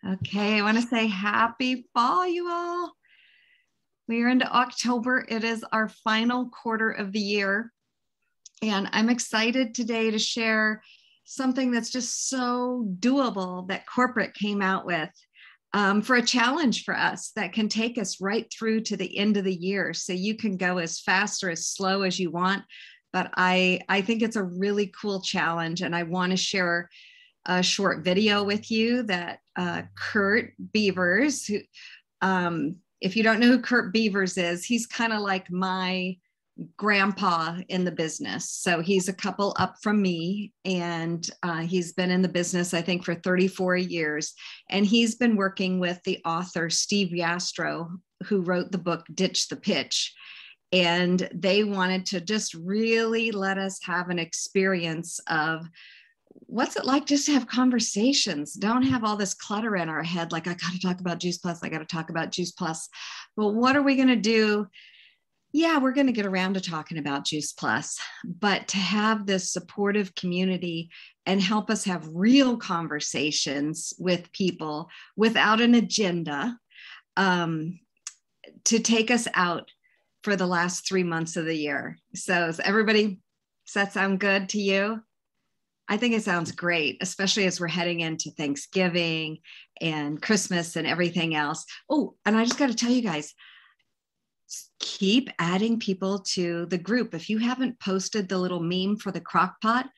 Okay, I want to say happy fall, you all. We are into October. It is our final quarter of the year. And I'm excited today to share something that's just so doable that corporate came out with for a challenge for us that can take us right through to the end of the year. So you can go as fast or as slow as you want. But I think it's a really cool challenge. And I want to share a short video with you that Kurt Beavers, who, if you don't know who Kurt Beavers is, he's kind of like my grandpa in the business. So he's a couple up from me, and he's been in the business, I think, for 34 years. And he's been working with the author, Steve Yastrow, who wrote the book, Ditch the Pitch. And they wanted to just really let us have an experience of what's it like just to have conversations, don't have all this clutter in our head. Like, I got to talk about Juice Plus. I got to talk about Juice Plus. But what are we going to do? Yeah, we're going to get around to talking about Juice Plus, but to have this supportive community and help us have real conversations with people without an agenda, to take us out for the last 3 months of the year. So everybody, does that sound good to you? I think it sounds great, especially as we're heading into Thanksgiving and Christmas and everything else. Oh, and I just got to tell you guys, keep adding people to the group. If you haven't posted the little meme for the crock pot,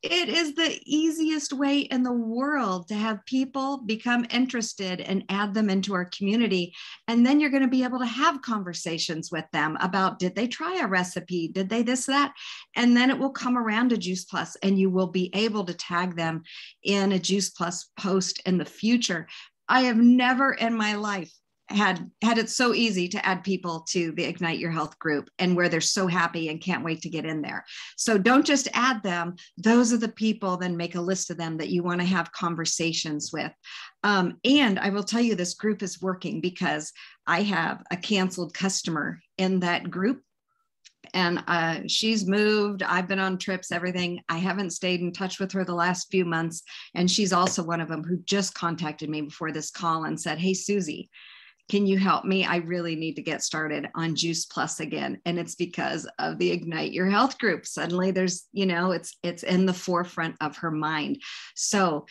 it is the easiest way in the world to have people become interested and add them into our community. And then you're going to be able to have conversations with them about, did they try a recipe? Did they this, that? And then it will come around to Juice Plus, and you will be able to tag them in a Juice Plus post in the future. I have never in my life had it so easy to add people to the Ignite Your Health group, and where they're so happy and can't wait to get in there. So don't just add them. Those are the people, then make a list of them that you want to have conversations with. And I will tell you, this group is working because I have a canceled customer in that group, and she's moved. I've been on trips, everything. I haven't stayed in touch with her the last few months. And she's also one of them who just contacted me before this call and said, hey, Susie, can you help me? I really need to get started on Juice Plus again. And it's because of the Ignite Your Health group. Suddenly there's, it's in the forefront of her mind. So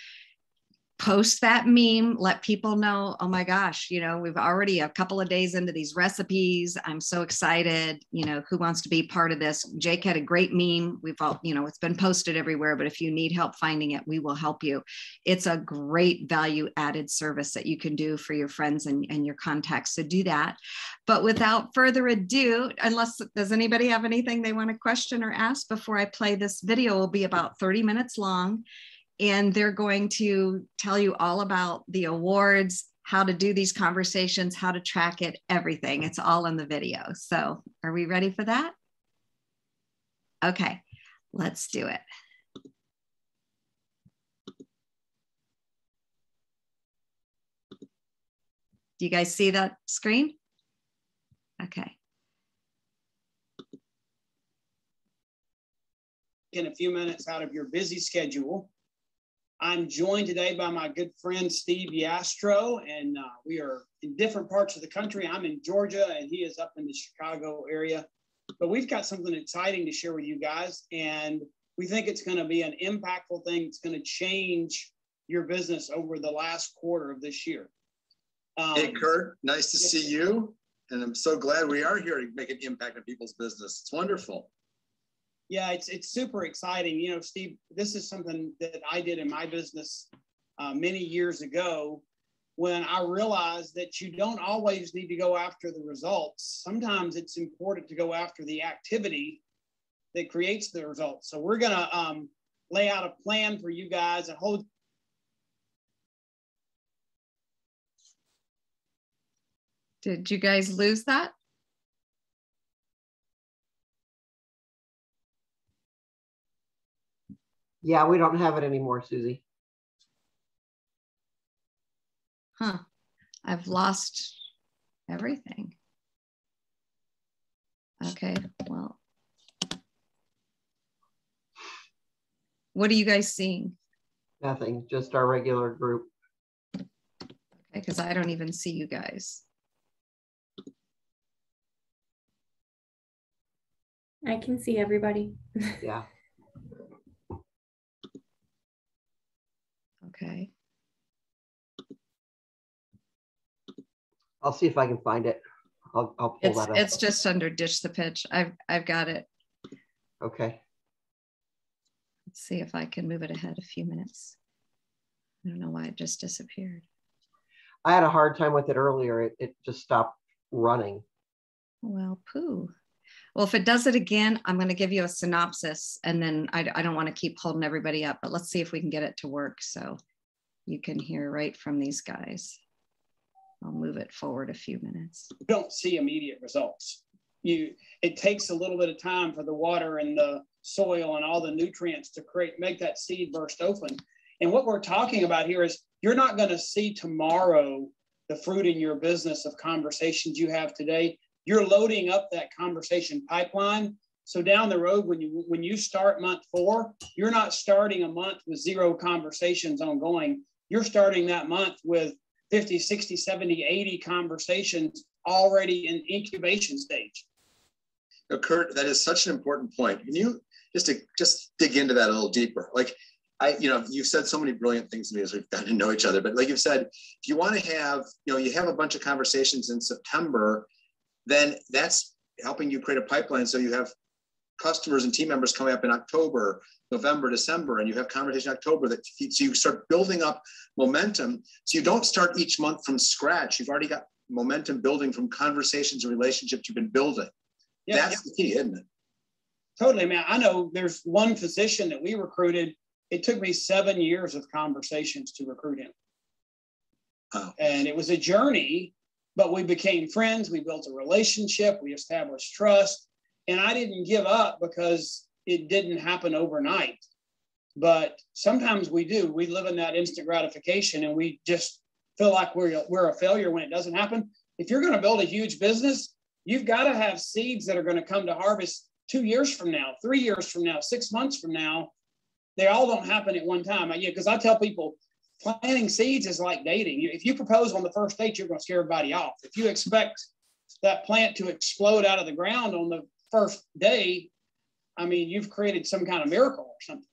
post that meme, let people know, oh my gosh, we've already a couple of days into these recipes. I'm so excited. Who wants to be part of this? Jake had a great meme. We've all, it's been posted everywhere, but if you need help finding it, we will help you. It's a great value added service that you can do for your friends and your contacts. So do that. But without further ado, does anybody have anything they want to question or ask before I play this video? It will be about 30 minutes long. And they're going to tell you all about the awards, how to do these conversations, how to track it, everything. It's all in the video. So are we ready for that? Okay, let's do it. Do you guys see that screen? Okay. In a few minutes out of your busy schedule. I'm joined today by my good friend, Steve Yastrow, and we are in different parts of the country. I'm in Georgia, and he is up in the Chicago area. But we've got something exciting to share with you guys, and we think it's going to be an impactful thing. It's going to change your business over the last quarter of this year. Hey, Kurt, nice to see you. And I'm so glad we are here to make an impact on people's business. It's wonderful. Yeah, it's super exciting. Steve, this is something that I did in my business many years ago, when I realized that you don't always need to go after the results. Sometimes it's important to go after the activity that creates the results. So we're going to lay out a plan for you guys and hold. Did you guys lose that? Yeah, we don't have it anymore, Susie. Huh. I've lost everything. Okay, well. What are you guys seeing? Nothing, just our regular group. Because I don't even see you guys. I can see everybody. Yeah. Okay. I'll see if I can find it. I'll pull that up. It's just under Ditch the Pitch. I've got it. Okay. Let's see if I can move it ahead a few minutes. I don't know why it just disappeared. I had a hard time with it earlier. It just stopped running. Well, poo. Well, if it does it again, I'm going to give you a synopsis, and then I don't want to keep holding everybody up, but let's see if we can get it to work so you can hear right from these guys. I'll move it forward a few minutes. You don't see immediate results. It takes a little bit of time for the water and the soil and all the nutrients to make that seed burst open. And what we're talking about here is you're not going to see tomorrow the fruit in your business of conversations you have today. You're loading up that conversation pipeline. So down the road, when you start month 4, you're not starting a month with 0 conversations ongoing. You're starting that month with 50, 60, 70, 80 conversations already in incubation stage. Now, Kurt, that is such an important point. Can you just dig into that a little deeper? Like, you've said so many brilliant things to me as we've gotten to know each other, but like you've said, if you want to have, you have a bunch of conversations in September, then that's helping you create a pipeline. So you have customers and team members coming up in October, November, December, and you have conversation in October so you start building up momentum. So you don't start each month from scratch. You've already got momentum building from conversations and relationships you've been building. Yeah, that's the key, isn't it? Totally, man. I know there's one physician that we recruited. It took me 7 years of conversations to recruit him. Oh. And it was a journey, but we became friends. We built a relationship. We established trust. And I didn't give up because it didn't happen overnight. But sometimes we do. We live in that instant gratification and we just feel like we're a failure when it doesn't happen. If you're going to build a huge business, you've got to have seeds that are going to come to harvest 2 years from now, 3 years from now, 6 months from now. They all don't happen at one time. Because I tell people, planting seeds is like dating. If you propose on the first date, you're going to scare everybody off. If you expect that plant to explode out of the ground on the first day, you've created some kind of miracle or something.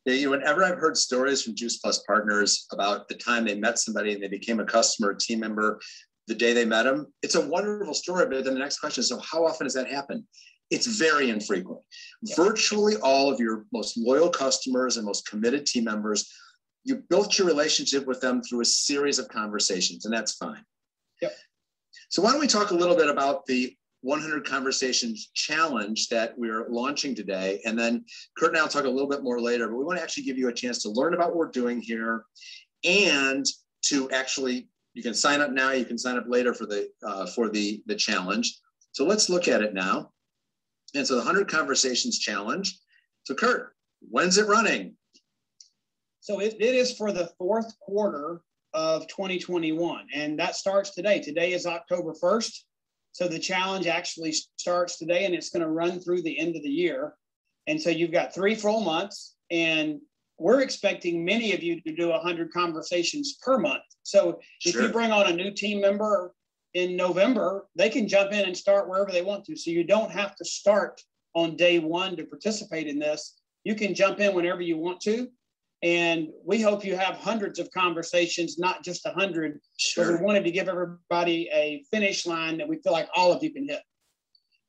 Yeah, whenever I've heard stories from Juice Plus partners about the time they met somebody and they became a customer, a team member, the day they met them, it's a wonderful story. But then the next question is, so how often does that happen? It's very infrequent. Yeah. Virtually all of your most loyal customers and most committed team members, you built your relationship with them through a series of conversations, and that's fine. Yep. So why don't we talk a little bit about the 100 Conversations Challenge that we're launching today. And then Kurt and I will talk a little bit more later, but we want to actually give you a chance to learn about what we're doing here and to actually, you can sign up now, you can sign up later for the challenge. So let's look at it now. And so the 100 Conversations Challenge. So Kurt, when's it running? So it is for the 4th quarter of 2021. And that starts today. Today is October 1st. So the challenge actually starts today and it's going to run through the end of the year. And so you've got 3 full months and we're expecting many of you to do 100 conversations per month. So if you bring on a new team member in November, they can jump in and start wherever they want to. So you don't have to start on day 1 to participate in this. You can jump in whenever you want to. And we hope you have hundreds of conversations, not just 100. But we wanted to give everybody a finish line that we feel like all of you can hit.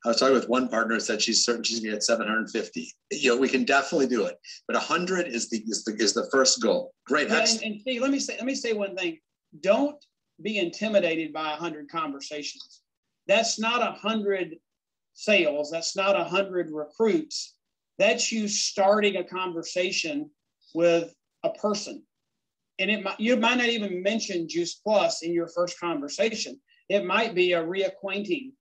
I was talking with one partner that said she's certain she's going to get 750. We can definitely do it, but 100 is the first goal. Great. Yeah, and Steve, let me say one thing. Don't be intimidated by 100 conversations. That's not 100 sales. That's not 100 recruits. That's you starting a conversation with a person. And you might not even mention Juice Plus in your first conversation. It might be a reacquainting,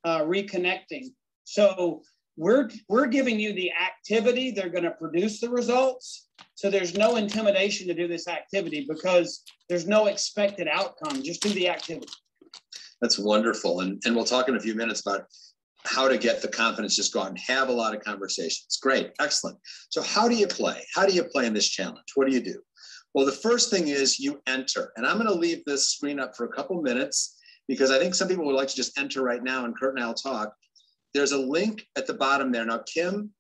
reconnecting. So we're giving you the activity. They're going to produce the results. So there's no intimidation to do this activity because there's no expected outcome. Just do the activity. That's wonderful. And we'll talk in a few minutes about how to get the confidence, just go out and have a lot of conversations. Great. Excellent. So how do you play? How do you play in this challenge? What do you do? Well, the first thing is you enter, and I'm going to leave this screen up for a couple minutes because I think some people would like to just enter right now and Kurt and I'll talk. There's a link at the bottom there. Now, Kim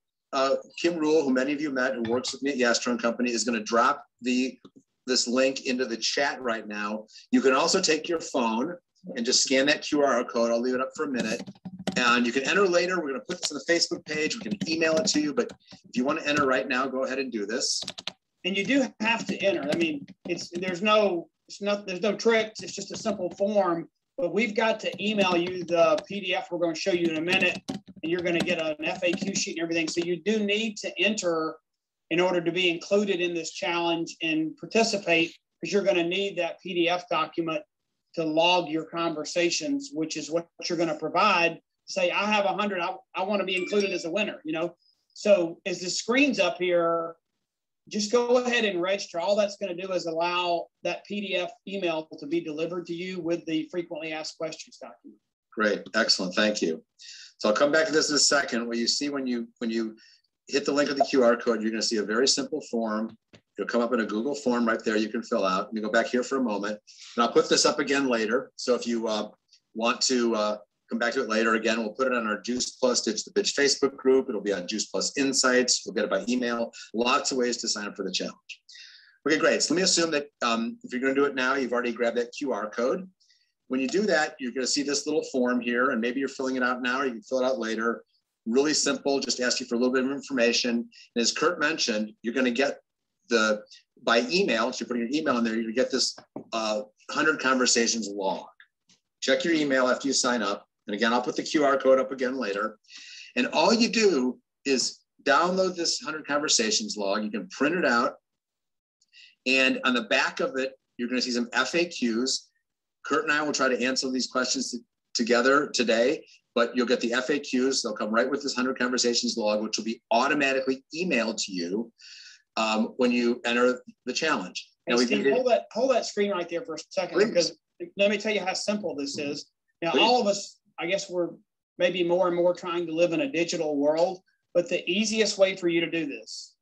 Rule, who many of you met, who works with me at Yastro & Company, is going to drop this link into the chat right now. You can also take your phone and just scan that QR code. I'll leave it up for a minute. And you can enter later. We're going to put this on the Facebook page. We can email it to you. But if you want to enter right now, go ahead and do this. And you do have to enter. I mean, there's no tricks. It's just a simple form. But we've got to email you the PDF we're going to show you in a minute, and you're going to get an FAQ sheet and everything. So you do need to enter in order to be included in this challenge and participate, because you're going to need that PDF document to log your conversations, which is what you're going to provide. Say, I have 100, I want to be included as a winner, you know? So as the screen's up here, just go ahead and register. All that's going to do is allow that PDF email to be delivered to you with the frequently asked questions document. Great, excellent, thank you. So I'll come back to this in a second. What you see when you hit the link with the QR code, you're going to see a very simple form. It'll come up in a Google form right there you can fill out. Let me go back here for a moment. And I'll put this up again later. So if you want to come back to it later, again, we'll put it on our Juice Plus Ditch the Bitch Facebook group. It'll be on Juice Plus Insights. You'll get it by email. Lots of ways to sign up for the challenge. Okay, great. So let me assume that if you're going to do it now, you've already grabbed that QR code. When you do that, you're going to see this little form here, and maybe you're filling it out now, or you can fill it out later. Really simple, just ask you for a little bit of information. And as Kurt mentioned, you're going to get by email, so you're putting your email in there, you get this 100 Conversations log. Check your email after you sign up. And again, I'll put the QR code up again later. And all you do is download this 100 Conversations log. You can print it out. And on the back of it, you're going to see some FAQs. Kurt and I will try to answer these questions together today, but you'll get the FAQs. They'll come right with this 100 Conversations log, which will be automatically emailed to you when you enter the challenge. Now, Steve, hold that screen right there for a second, please, because let me tell you how simple this is. Now, please. All of us, I guess we're maybe more and more trying to live in a digital world, but the easiest way for you to do this,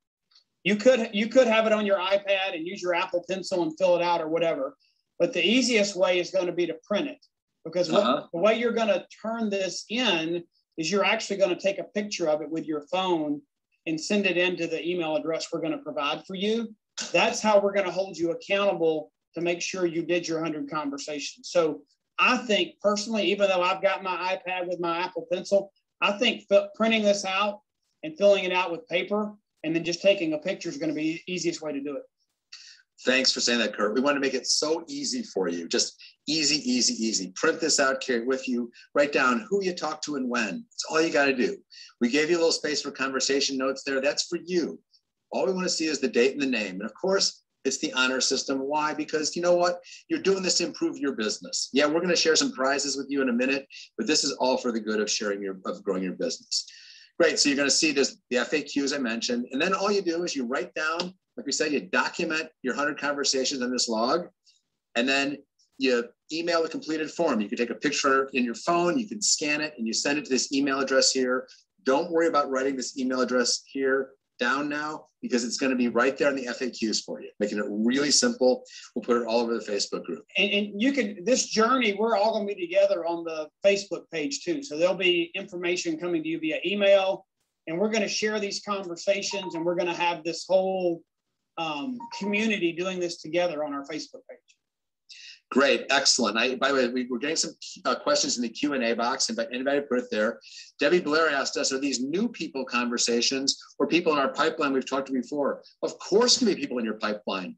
you could have it on your iPad and use your Apple Pencil and fill it out or whatever, but the easiest way is going to be to print it, because the way you're going to turn this in is you're actually going to take a picture of it with your phone and send it into the email address we're going to provide for you. That's how we're going to hold you accountable to make sure you did your 100 conversations. So I think personally, even though I've got my iPad with my Apple Pencil, I think printing this out and filling it out with paper and then just taking a picture is going to be the easiest way to do it. Thanks for saying that, Kurt. We want to make it so easy for you. Just easy, easy, easy. Print this out, carry it with you. Write down who you talk to and when. It's all you got to do. We gave you a little space for conversation notes there. That's for you. All we want to see is the date and the name. And of course, it's the honor system. Why? Because you know what? You're doing this to improve your business. Yeah, we're going to share some prizes with you in a minute, but this is all for the good of growing your business. Great. So you're going to see this, the FAQs I mentioned. And then all you do is you write down, like we said, you document your 100 conversations on this log, and then you email the completed form. You can take a picture in your phone, you can scan it, and you send it to this email address here. Don't worry about writing this email address here down now, because it's going to be right there in the FAQs for you, making it really simple. We'll put it all over the Facebook group. And you can, this journey, we're all going to be together on the Facebook page too. So there'll be information coming to you via email, and we're going to share these conversations, and we're going to have this whole community doing this together on our Facebook page. Great, excellent. By the way, we're getting some questions in the Q&A box. Anybody put it there. Debbie Blair asked us, are these new people conversations or people in our pipeline we've talked to before? Of course, can be people in your pipeline.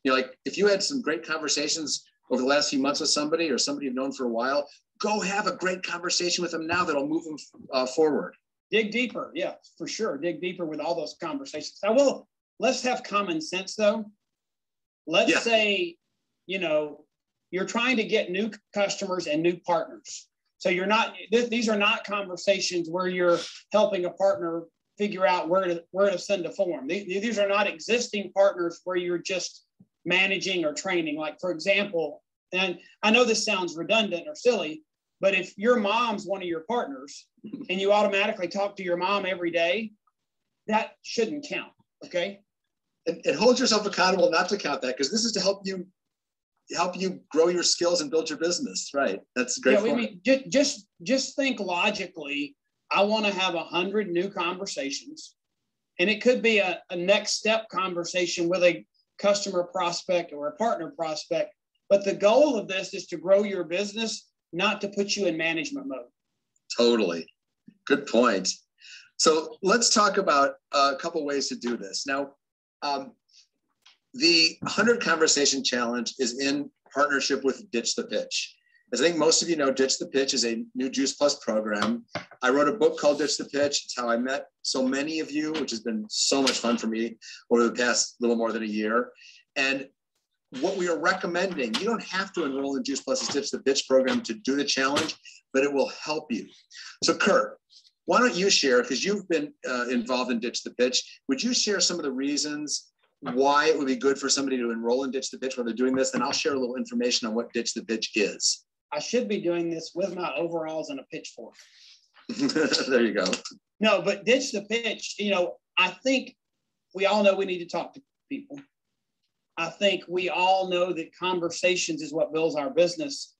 You know, like if you had some great conversations over the last few months with somebody or somebody you've known for a while, go have a great conversation with them now that'll move them forward. Dig deeper, yeah, for sure. Dig deeper with all those conversations. Now, well, let's have common sense though. Let's say, you know, you're trying to get new customers and new partners. So you're not, these are not conversations where you're helping a partner figure out where to send a form. These are not existing partners where you're just managing or training. Like for example, and I know this sounds redundant or silly, but if your mom's one of your partners and you automatically talk to your mom every day, that shouldn't count, okay? and hold yourself accountable not to count that, because this is to help you grow your skills and build your business. Right. That's a great point. I mean, just think logically. I want to have 100 new conversations, and it could be a next step conversation with a customer prospect or a partner prospect. But the goal of this is to grow your business, not to put you in management mode. Totally. Good point. So let's talk about a couple ways to do this. Now, the 100 Conversation Challenge is in partnership with Ditch the Pitch. As I think most of you know, Ditch the Pitch is a new Juice Plus program. I wrote a book called Ditch the Pitch. It's how I met so many of you, which has been so much fun for me over the past little more than a year. And what we are recommending, you don't have to enroll in Juice Plus's Ditch the Pitch program to do the challenge, but it will help you. So Kurt, why don't you share, because you've been involved in Ditch the Pitch, would you share some of the reasons why it would be good for somebody to enroll in Ditch the Pitch while they're doing this? And I'll share a little information on what Ditch the Pitch is. I should be doing this with my overalls and a pitchfork. There you go. No, but Ditch the Pitch, I think we all know we need to talk to people. I think we all know that conversations is what builds our business.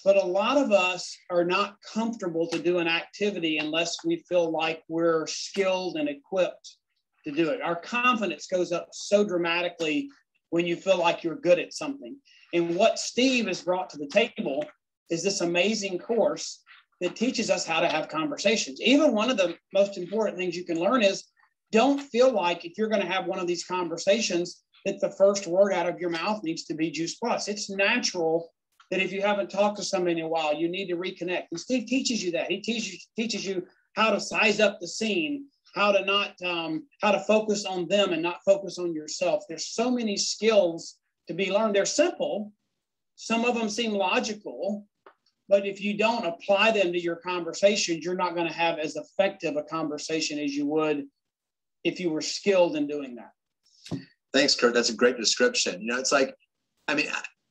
But a lot of us are not comfortable to do an activity unless we feel like we're skilled and equipped to do it. Our confidence goes up so dramatically when you feel like you're good at something. And what Steve has brought to the table is this amazing course that teaches us how to have conversations. Even one of the most important things you can learn is don't feel like if you're going to have one of these conversations that the first word out of your mouth needs to be Juice Plus. It's natural that if you haven't talked to somebody in a while, you need to reconnect. And Steve teaches you that. He teaches you how to size up the scene, how to focus on them and not focus on yourself. There's so many skills to be learned. They're simple. Some of them seem logical, but if you don't apply them to your conversations, you're not going to have as effective a conversation as you would if you were skilled in doing that. Thanks, Kurt. That's a great description. It's like,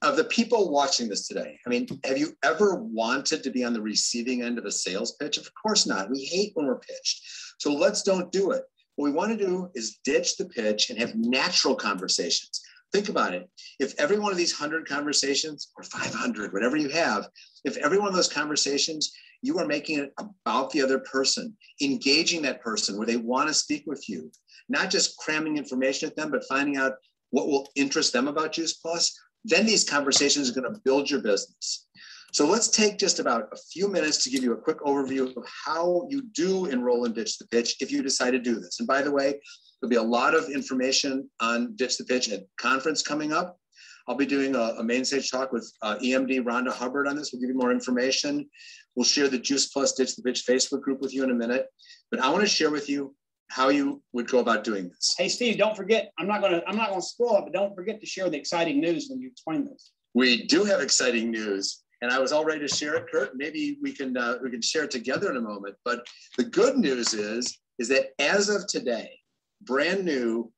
of the people watching this today, have you ever wanted to be on the receiving end of a sales pitch? Of course not. We hate when we're pitched. So let's don't do it. What we want to do is ditch the pitch and have natural conversations. Think about it. If every one of these 100 conversations or 500, whatever you have, if every one of those conversations, you are making it about the other person, engaging that person where they want to speak with you, not just cramming information at them, but finding out what will interest them about Juice Plus, then these conversations are going to build your business. So let's take just about a few minutes to give you a quick overview of how you do enroll in Ditch the Pitch if you decide to do this. And by the way, there'll be a lot of information on Ditch the Pitch at conference coming up. I'll be doing a main stage talk with EMD Rhonda Hubbard on this. We'll give you more information. We'll share the Juice Plus Ditch the Pitch Facebook group with you in a minute. But I want to share with you how you would go about doing this. Hey, Steve, don't forget, I'm not gonna spoil it, but don't forget to share the exciting news when you explain this. We do have exciting news, and I was all ready to share it, Kurt. Maybe we can share it together in a moment. But the good news is that as of today, brand new,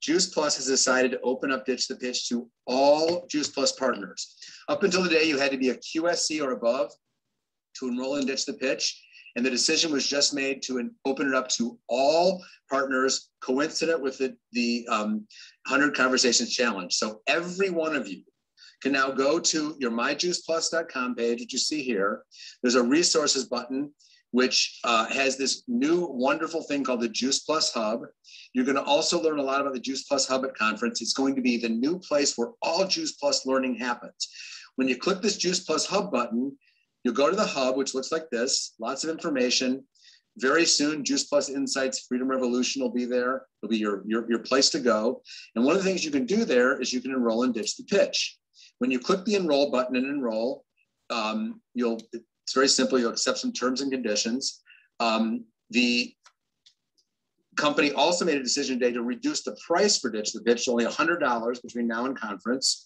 Juice Plus has decided to open up Ditch the Pitch to all Juice Plus partners. Up until today, you had to be a QSC or above to enroll in Ditch the Pitch. And the decision was just made to open it up to all partners coincident with the 100 Conversations Challenge. So every one of you can now go to your myjuiceplus.com page, which you see here. There's a resources button, which has this new wonderful thing called the Juice Plus Hub. You're going to also learn a lot about the Juice Plus Hub at conference. It's going to be the new place where all Juice Plus learning happens. When you click this Juice Plus Hub button, you'll go to the hub, which looks like this, lots of information. Very soon, Juice Plus Insights Freedom Revolution will be there. It'll be your place to go. And one of the things you can do there is you can enroll in Ditch the Pitch. When you click the enroll button and enroll, it's very simple. You'll accept some terms and conditions. The company also made a decision today to reduce the price for Ditch the Pitch to only $100 between now and conference,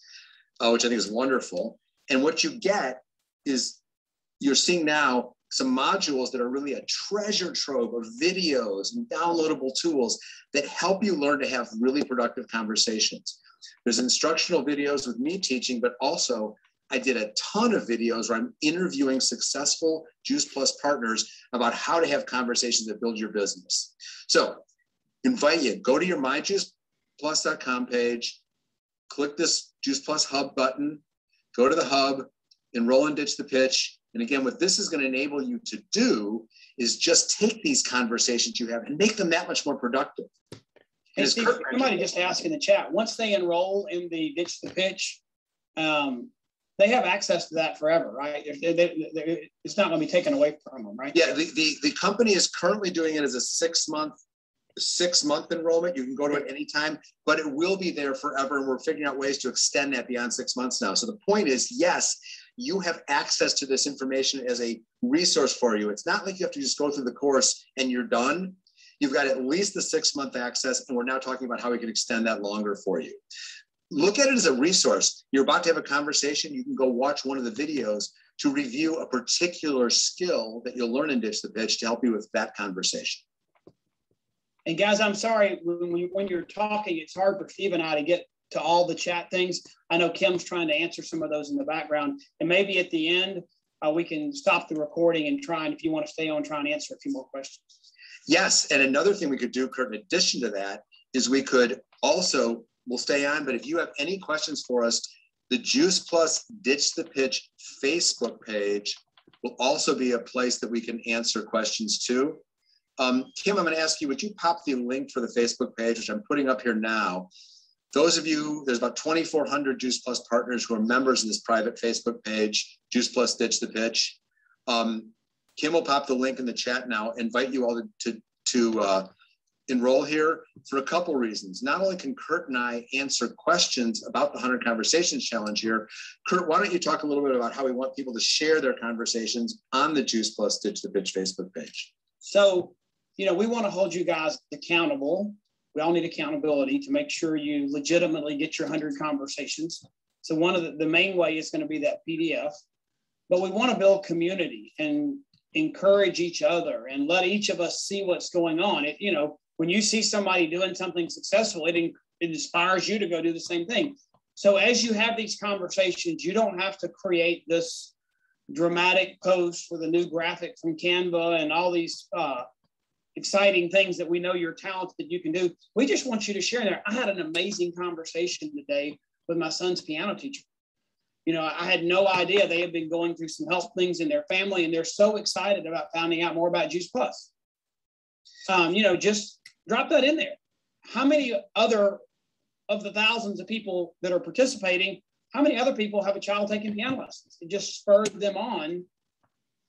which I think is wonderful. And what you get is you're seeing now some modules that are really a treasure trove of videos and downloadable tools that help you learn to have really productive conversations. There's instructional videos with me teaching, but also I did a ton of videos where I'm interviewing successful Juice Plus partners about how to have conversations that build your business. So invite you, go to your juiceplus.com page, click this Juice Plus Hub button, go to the hub, enroll and ditch the pitch. And again, what this is going to enable you to do is just take these conversations you have and make them that much more productive. And Steve, somebody just asked in the chat, once they enroll in the Ditch the Pitch, they have access to that forever, right? It's not going to be taken away from them, right? Yeah, the company is currently doing it as a 6-month enrollment. You can go to it anytime, but it will be there forever. And we're figuring out ways to extend that beyond 6 months now. So the point is, yes, you have access to this information as a resource for you. It's not like you have to just go through the course and you're done. You've got at least the 6-month access, and we're now talking about how we can extend that longer for you. Look at it as a resource. You're about to have a conversation. You can go watch one of the videos to review a particular skill that you'll learn in Ditch the Pitch to help you with that conversation. And guys, I'm sorry, when you're talking, it's hard for Steve and I to get to all the chat things. I know Kim's trying to answer some of those in the background. And maybe at the end, we can stop the recording and try, and if you want to stay on, try and answer a few more questions. Yes, and another thing we could do, Kurt, in addition to that, is we could also, we'll stay on, but if you have any questions for us, the Juice Plus Ditch the Pitch Facebook page will also be a place that we can answer questions to. Kim, I'm going to ask you, would you pop the link for the Facebook page, which I'm putting up here now? Those of you, there's about 2,400 Juice Plus partners who are members of this private Facebook page, Juice Plus Ditch the Pitch. Kim will pop the link in the chat now, invite you all to enroll here for a couple reasons. Not only can Kurt and I answer questions about the 100 Conversations Challenge here, Kurt, why don't you talk a little bit about how we want people to share their conversations on the Juice Plus Ditch the Pitch Facebook page? So, you know, we want to hold you guys accountable. We all need accountability to make sure you legitimately get your 100 conversations. So one of the main way is going to be that PDF, but we want to build community and encourage each other and let each of us see what's going on. You know, when you see somebody doing something successful, it inspires you to go do the same thing. So as you have these conversations, you don't have to create this dramatic post with a new graphic from Canva and all these exciting things that we know you're talented you can do. We just want you to share there. I had an amazing conversation today with my son's piano teacher. You know, I had no idea they had been going through some health things in their family, and they're so excited about finding out more about Juice Plus. You know, just drop that in there. How many other of the thousands of people that are participating, how many other people have a child taking piano lessons? It just spurred them on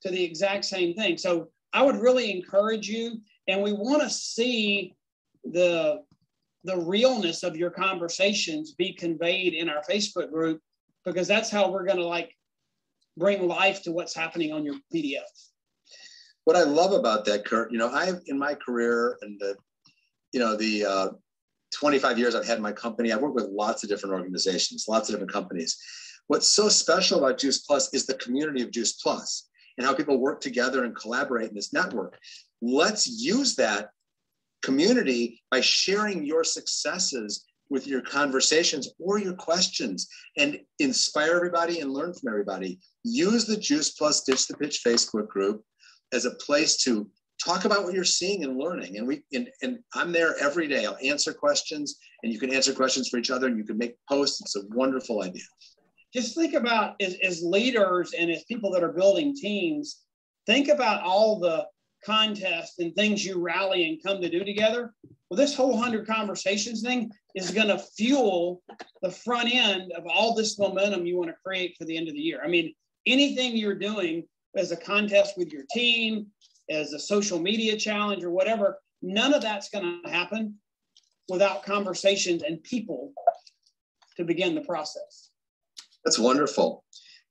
to the exact same thing. So I would really encourage you, and we want to see the realness of your conversations be conveyed in our Facebook group, because that's how we're going to like bring life to what's happening on your PDF. What I love about that, Kurt, you know, I've in my career and the 25 years I've had in my company, I've worked with lots of different organizations, lots of different companies. What's so special about Juice Plus is the community of Juice Plus and how people work together and collaborate in this network. Let's use that community by sharing your successes with your conversations or your questions and inspire everybody and learn from everybody. Use the Juice Plus Ditch the Pitch Facebook group as a place to talk about what you're seeing and learning. And I'm there every day. I'll answer questions, and you can answer questions for each other, and you can make posts. It's a wonderful idea. Just think about as leaders and as people that are building teams, think about all the contests and things you rally and come to do together. Well, this whole 100 Conversations thing is going to fuel the front end of all this momentum you want to create for the end of the year. I mean, anything you're doing as a contest with your team, as a social media challenge or whatever, none of that's going to happen without conversations and people to begin the process. That's wonderful.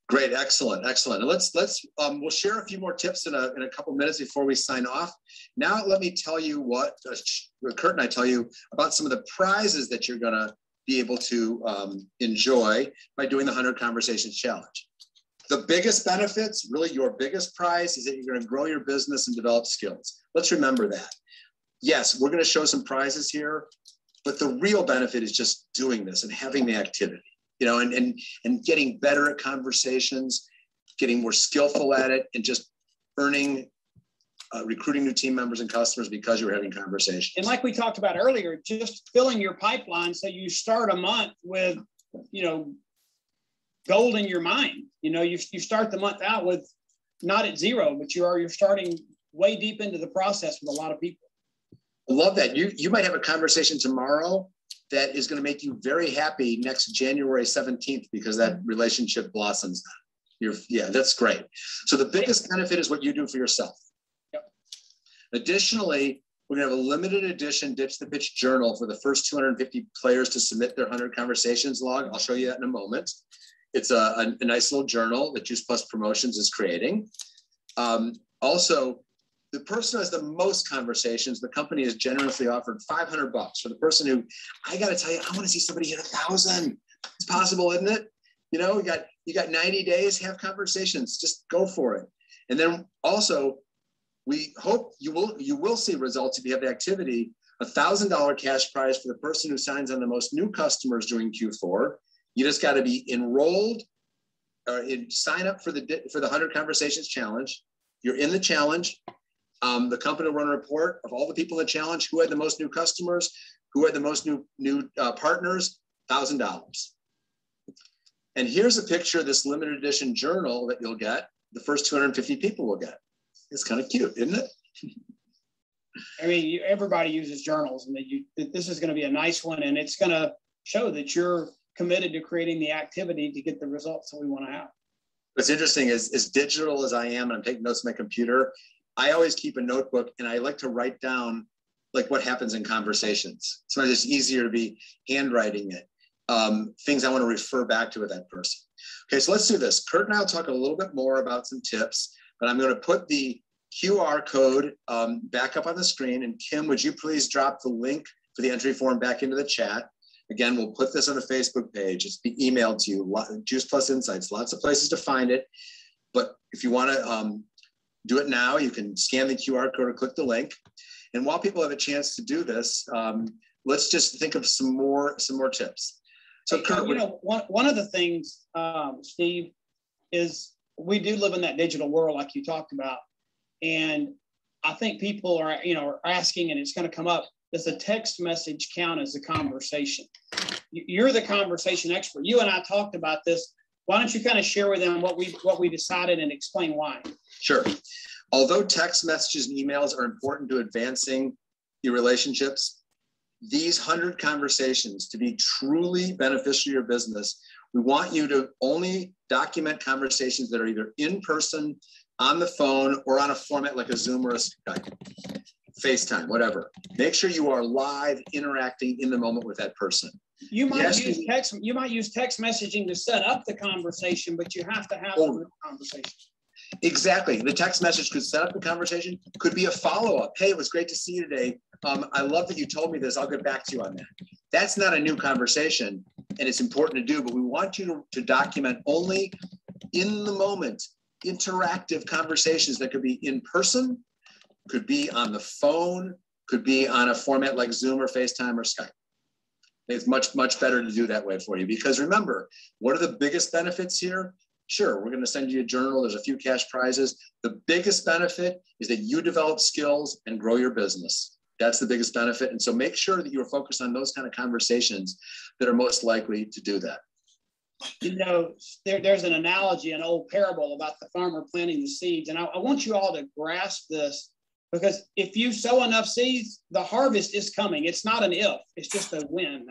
Great, excellent. And we'll share a few more tips in a couple minutes before we sign off. Now, let me tell you what Kurt and I tell you about some of the prizes that you're going to be able to enjoy by doing the 100 Conversations Challenge. The biggest benefits, really your biggest prize, is that you're going to grow your business and develop skills. Let's remember that. Yes, we're going to show some prizes here, but the real benefit is just doing this and having the activity. You know, and getting better at conversations, getting more skillful at it, and just earning recruiting new team members and customers because you were having conversations. And like we talked about earlier, just filling your pipeline so you start a month with, gold in your mind. You start the month out with not at zero, but you're starting way deep into the process with a lot of people. I love that. You might have a conversation tomorrow that is going to make you very happy next January 17th because that relationship blossoms. That's great. So the biggest benefit is what you do for yourself. Yep. Additionally, we're going to have a limited edition Ditch the Pitch journal for the first 250 players to submit their 100 conversations log. I'll show you that in a moment. It's a nice little journal that Juice Plus Promotions is creating. Also, the person who has the most conversations, the company has generously offered $500 for the person who, I got to tell you, I want to see somebody hit 1,000. It's possible, isn't it? You got 90 days, have conversations, just go for it. And then also, we hope you will see results if you have the activity, $1,000 cash prize for the person who signs on the most new customers during Q4. You just got to be enrolled or sign up for the 100 Conversations Challenge. You're in the challenge. The company will run a report of all the people in the challenge, who had the most new customers, who had the most new partners, $1,000. And here's a picture of this limited edition journal that you'll get. The first 250 people will get. It's kind of cute, isn't it? I mean, everybody uses journals, and this is going to be a nice one, and it's going to show that you're committed to creating the activity to get the results that we want to have. What's interesting is, as digital as I am, and I'm taking notes on my computer, I always keep a notebook, and I like to write down like what happens in conversations. Sometimes it's easier to be handwriting it, things I want to refer back to with that person. Okay, so let's do this. Kurt and I will talk a little bit more about some tips, but I'm going to put the QR code back up on the screen. And Kim, would you please drop the link for the entry form back into the chat? Again, we'll put this on the Facebook page. It's be emailed to you, Juice Plus Insights, lots of places to find it. But if you want to do it now, you can scan the QR code or click the link. And while people have a chance to do this, let's just think of some more tips. So Kurt, one of the things, Steve, is we do live in that digital world like you talked about. And I think people are asking, and it's going to come up, does a text message count as a conversation? You're the conversation expert. You and I talked about this. Why don't you kind of share with them what we decided and explain why? Sure. Although text messages and emails are important to advancing your relationships, these 100 conversations, to be truly beneficial to your business, we want you to only document conversations that are either in person, on the phone, or on a format like a Zoom or a Skype, FaceTime, whatever. Make sure you are live, interacting in the moment with that person. You might use text messaging to set up the conversation, but you have to have the conversation. Exactly. The text message could set up the conversation, could be a follow-up. Hey, it was great to see you today. I love that you told me this. I'll get back to you on that. That's not a new conversation, and it's important to do, but we want you to document only in the moment, interactive conversations that could be in person, could be on the phone, could be on a format like Zoom or FaceTime or Skype. It's much, much better to do that way for you, because remember, what are the biggest benefits here? Sure, we're going to send you a journal. There's a few cash prizes. The biggest benefit is that you develop skills and grow your business. That's the biggest benefit. And so make sure that you're focused on those kind of conversations that are most likely to do that. There's an analogy, an old parable about the farmer planting the seeds. And I want you all to grasp this, because if you sow enough seeds, the harvest is coming. It's not an if, it's just a when.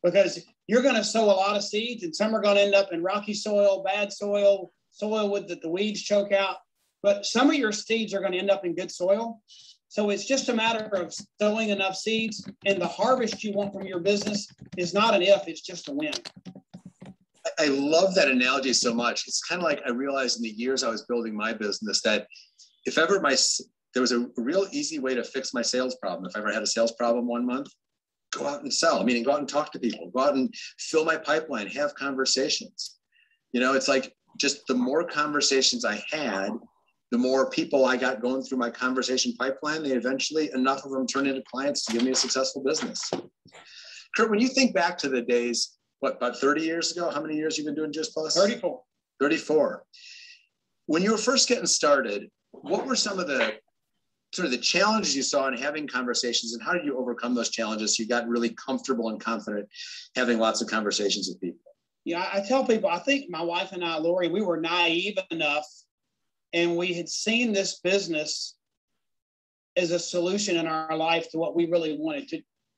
Because you're going to sow a lot of seeds, and some are going to end up in rocky soil, bad soil with the weeds choke out. But some of your seeds are going to end up in good soil. So it's just a matter of sowing enough seeds, and the harvest you want from your business is not an if, it's just a when. I love that analogy so much. It's kind of like I realized in the years I was building my business that if ever there was a real easy way to fix my sales problem. If I ever had a sales problem one month, go out and sell. Meaning go out and talk to people, go out and fill my pipeline, have conversations. It's like just the more conversations I had, the more people I got going through my conversation pipeline, enough of them turned into clients to give me a successful business. Kurt, when you think back to the days, about 30 years ago, how many years you've been doing Juice Plus? 34. 34. When you were first getting started, what were some of the sort of the challenges you saw in having conversations, and how did you overcome those challenges so you got really comfortable and confident having lots of conversations with people? Yeah, I tell people, I think my wife and I, Lori, we were naive enough, and we had seen this business as a solution in our life to what we really wanted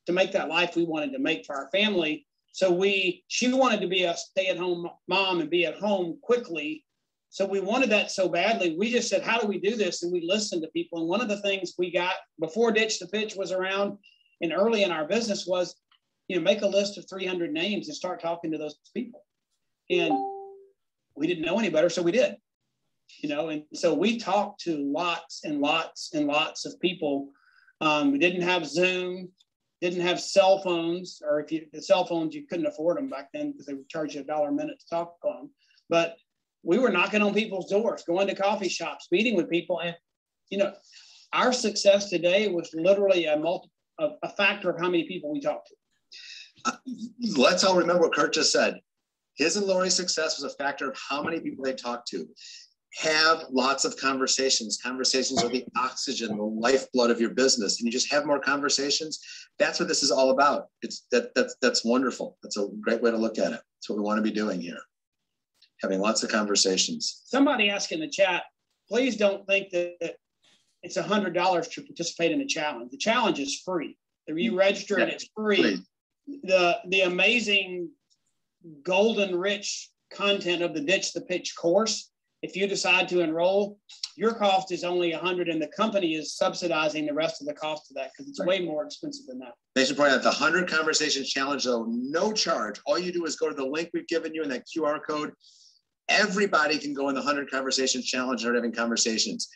to make that life we wanted to make for our family. So she wanted to be a stay-at-home mom and be at home quickly. So we wanted that so badly. We just said, how do we do this? And we listened to people. And one of the things we got before Ditch the Pitch was around and early in our business was, make a list of 300 names and start talking to those people. And we didn't know any better, so we did. And so we talked to lots and lots and lots of people. We didn't have Zoom, didn't have cell phones, or the cell phones, you couldn't afford them back then because they would charge you $1 a minute to talk on them. But we were knocking on people's doors, going to coffee shops, meeting with people. And, our success today was literally a factor of how many people we talked to. Let's all remember what Kurt just said. His and Lori's success was a factor of how many people they talked to. Have lots of conversations. Conversations are the oxygen, the lifeblood of your business. And you just have more conversations. That's what this is all about. That's wonderful. That's a great way to look at it. That's what we want to be doing here. Having lots of conversations. Somebody asked in the chat, please don't think that it's $100 to participate in the challenge. The challenge is free. If you register and it's free. The amazing golden rich content of the Ditch the Pitch course, if you decide to enroll, your cost is only $100 and the company is subsidizing the rest of the cost of that because it's way more expensive than that. They should point out the 100 Conversations Challenge, though, no charge. All you do is go to the link we've given you in that QR code. Everybody can go in the 100 Conversations Challenge and start having conversations.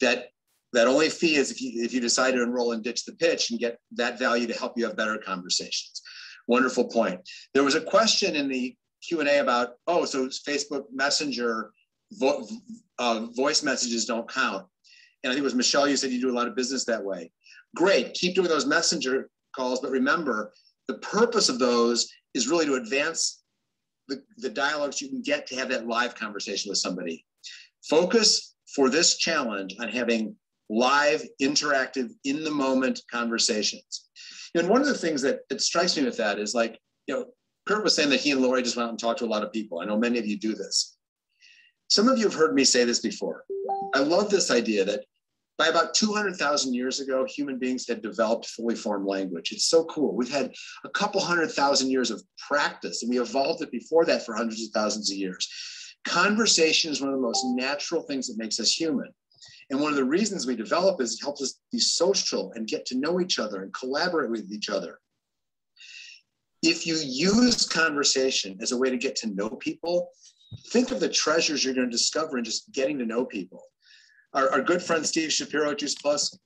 That only fee is if you decide to enroll and Ditch the Pitch and get that value to help you have better conversations. Wonderful point. There was a question in the Q&A about, so Facebook Messenger voice messages don't count. And I think it was Michelle, you said you do a lot of business that way. Great, keep doing those messenger calls, but remember, the purpose of those is really to advance the dialogues you can get to have that live conversation with somebody. Focus for this challenge on having live, interactive, in the moment conversations. And one of the things that strikes me with that is Kurt was saying that he and Lori just went out and talked to a lot of people. I know many of you do this. Some of you have heard me say this before. I love this idea that by about 200,000 years ago, human beings had developed fully formed language. It's so cool. We've had a couple 100,000 years of practice, and we evolved it before that for hundreds of thousands of years. Conversation is one of the most natural things that makes us human. And one of the reasons we develop is it helps us be social and get to know each other and collaborate with each other. If you use conversation as a way to get to know people, think of the treasures you're going to discover in just getting to know people. Our good friend Steve Shapiro at Juice Plus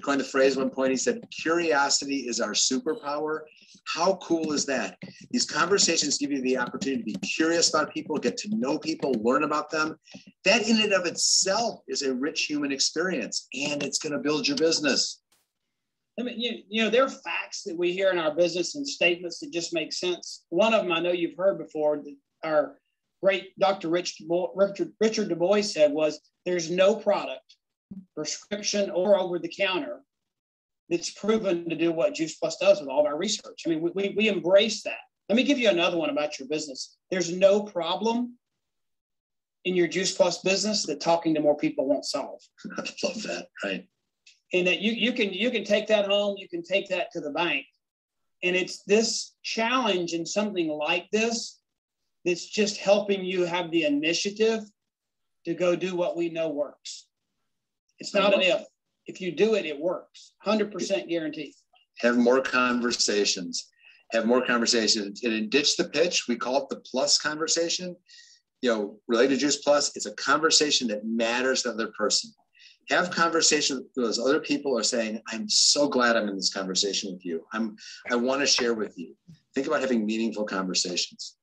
coined the phrase one point. He said, curiosity is our superpower. How cool is that? These conversations give you the opportunity to be curious about people, get to know people, learn about them. That in and of itself is a rich human experience, and it's going to build your business. I mean, there are facts that we hear in our business and statements that just make sense. One of them I know you've heard before, that our great Dr. Richard Du Bois said was, there's no product, prescription or over the counter, that's proven to do what Juice Plus does with all of our research. I mean, we embrace that. Let me give you another one about your business. There's no problem in your Juice Plus business that talking to more people won't solve. I love that, right? And that you can take that home, you can take that to the bank. And it's this challenge and something like this that's just helping you have the initiative to go do what we know works. It's not an if. If you do it, it works. 100% guaranteed. Have more conversations. Have more conversations. And in Ditch the Pitch, we call it the plus conversation. Related to Juice Plus, it's a conversation that matters to the other person. Have conversations with those other people are saying, I'm so glad I'm in this conversation with you. I want to share with you. Think about having meaningful conversations.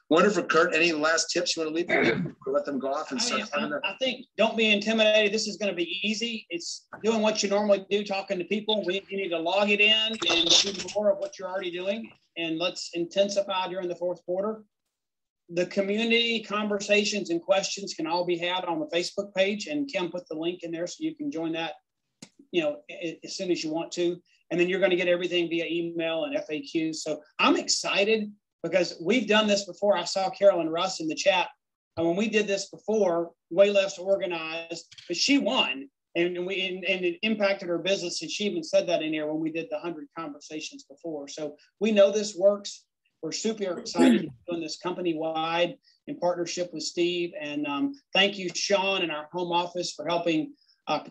Wonderful, Kurt. Any last tips you want to leave them? Let them go off and start having that. I think don't be intimidated. This is going to be easy. It's doing what you normally do, talking to people. You need to log it in and do more of what you're already doing. And let's intensify during the fourth quarter. The community conversations and questions can all be had on the Facebook page, and Kim put the link in there so you can join that as soon as you want to. And then you're going to get everything via email and FAQs. So I'm excited because we've done this before. I saw Carolyn Russ in the chat. And when we did this before, way less organized, but she won. And it impacted her business. And she even said that in here when we did the 100 conversations before. So we know this works. We're super excited to be doing this company-wide in partnership with Steve. And thank you, Sean, and our home office for helping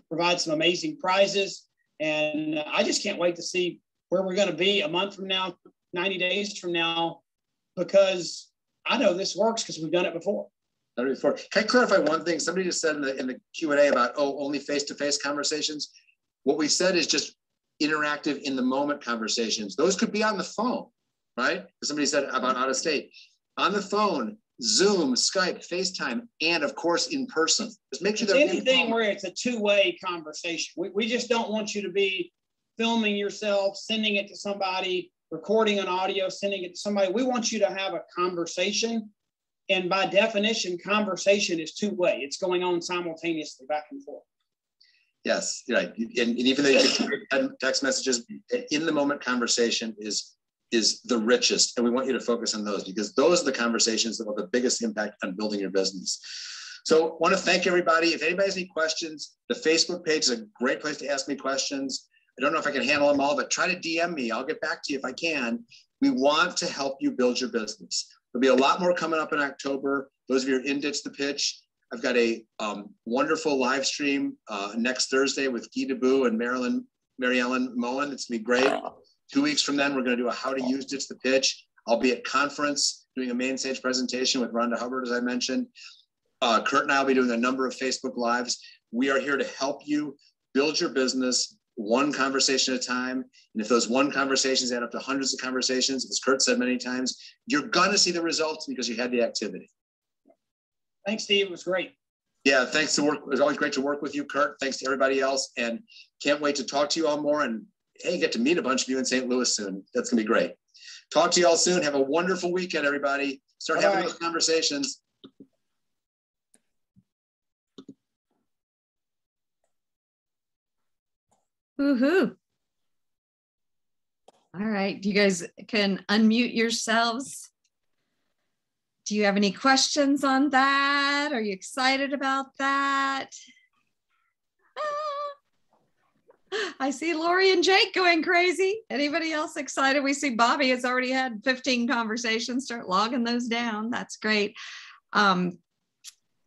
provide some amazing prizes. And I just can't wait to see where we're going to be a month from now, 90 days from now, because I know this works because we've done it before. Can I clarify one thing? Somebody just said in the Q&A about, only face-to-face conversations. What we said is just interactive in the moment conversations. Those could be on the phone, right? Somebody said about out of state. On the phone, Zoom, Skype, FaceTime, and of course in person. Just make sure that anything where it's a two-way conversation. We just don't want you to be filming yourself, sending it to somebody, recording an audio, sending it to somebody. We want you to have a conversation. And by definition, conversation is two-way. It's going on simultaneously back and forth. Yes, right. And even though you get text messages, in the moment conversation is the richest. And we want you to focus on those because those are the conversations that have the biggest impact on building your business. So I want to thank everybody. If anybody has any questions, the Facebook page is a great place to ask me questions. I don't know if I can handle them all, but try to DM me. I'll get back to you if I can. We want to help you build your business. There'll be a lot more coming up in October. Those of you who are in Ditch the Pitch, I've got a wonderful live stream next Thursday with Guy DeBoo and Mary Ellen Moen. It's gonna be great. 2 weeks from then, we're gonna do a how to use Ditch the Pitch. I'll be at conference doing a main stage presentation with Rhonda Hubbard, as I mentioned. Kurt and I will be doing a number of Facebook Lives. We are here to help you build your business one conversation at a time. And if those one conversations add up to hundreds of conversations, as Kurt said many times, you're gonna see the results because you had the activity. Thanks, Steve. It was great. Yeah, thanks to work. It was always great to work with you, Kurt. Thanks to everybody else. And can't wait to talk to you all more. And hey, get to meet a bunch of you in St. Louis soon. That's gonna be great. Talk to you all soon. Have a wonderful weekend, everybody. Start having those conversations. Woohoo. All right, you guys can unmute yourselves. Do you have any questions on that? Are you excited about that? I see Lori and Jake going crazy. Anybody else excited? We see Bobby has already had 15 conversations. Start logging those down. That's great.